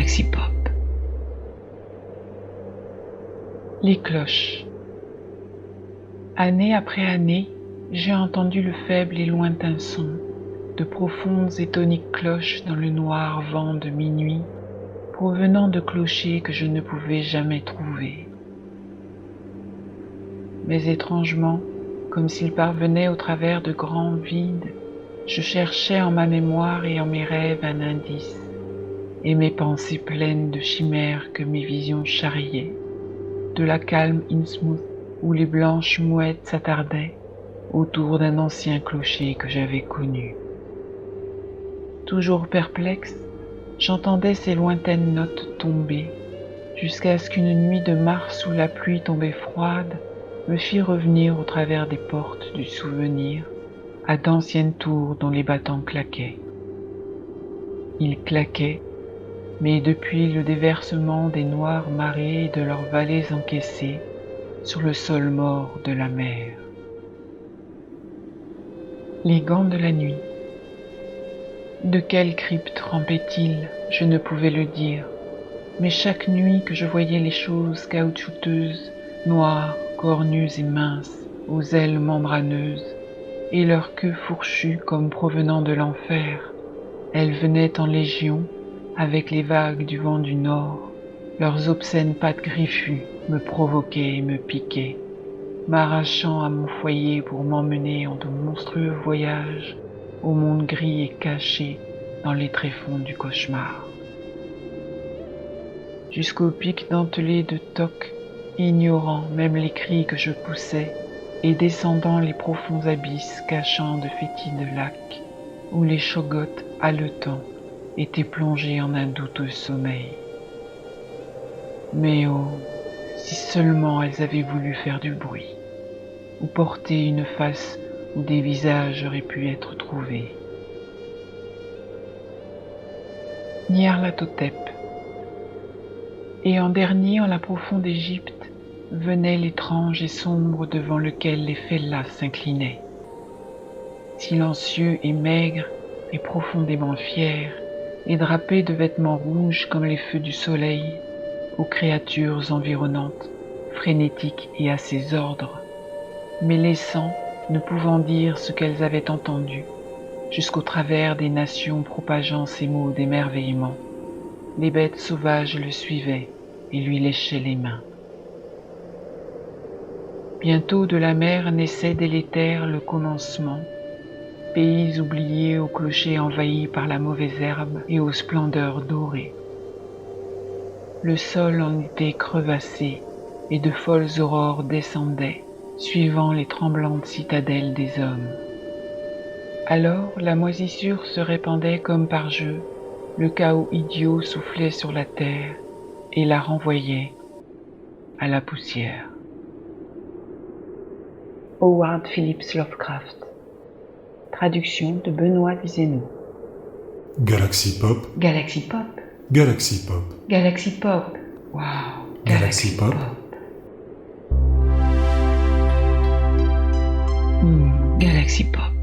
Galaxy Pop. Les cloches. Année après année, j'ai entendu le faible et lointain son de profondes et toniques cloches dans le noir vent de minuit, provenant de clochers que je ne pouvais jamais trouver. Mais étrangement, comme s'ils parvenaient au travers de grands vides, je cherchais en ma mémoire et en mes rêves un indice, et mes pensées pleines de chimères que mes visions charriaient, de la calme Innsmouth où les blanches mouettes s'attardaient autour d'un ancien clocher que j'avais connu. Toujours perplexe, j'entendais ces lointaines notes tomber, jusqu'à ce qu'une nuit de mars où la pluie tombait froide me fit revenir au travers des portes du souvenir à d'anciennes tours dont les battants claquaient. Ils claquaient, mais depuis le déversement des noires marées et de leurs vallées encaissées sur le sol mort de la mer. Les gants de la nuit. De quelle crypte rampaient-ils? Je ne pouvais le dire, mais chaque nuit que je voyais les choses caoutchouteuses, noires, cornues et minces, aux ailes membraneuses, et leur queue fourchue comme provenant de l'enfer, elles venaient en légion avec les vagues du vent du nord, leurs obscènes pattes griffues me provoquaient et me piquaient, m'arrachant à mon foyer pour m'emmener en de monstrueux voyages au monde gris et caché dans les tréfonds du cauchemar. Jusqu'au pic dentelé de tocs, ignorant même les cris que je poussais, et descendant les profonds abysses cachant de fétides lacs, où les chogottes haletants étaient plongés en un douteux sommeil. Mais oh, si seulement elles avaient voulu faire du bruit, ou porter une face où des visages auraient pu être trouvés. Nyarlathotep. Et en dernier, en la profonde Égypte, venait l'étrange et sombre devant lequel les fellahs s'inclinaient. Silencieux et maigre et profondément fier, et drapé de vêtements rouges comme les feux du soleil, aux créatures environnantes, frénétiques et à ses ordres, mais laissant, ne pouvant dire ce qu'elles avaient entendu, jusqu'au travers des nations propageant ces mots d'émerveillement, les bêtes sauvages le suivaient et lui léchaient les mains. Bientôt de la mer naissait délétère le commencement, pays oubliés aux clochers envahis par la mauvaise herbe et aux splendeurs dorées. Le sol en était crevassé et de folles aurores descendaient, suivant les tremblantes citadelles des hommes. Alors la moisissure se répandait comme par jeu, le chaos idiot soufflait sur la terre et la renvoyait à la poussière. Howard Phillips Lovecraft. Traduction de Benoît Vizeno. Galaxy Pop. Galaxy Pop. Galaxy Pop. Galaxy Pop. Wow. Galaxy Pop. Galaxy Pop.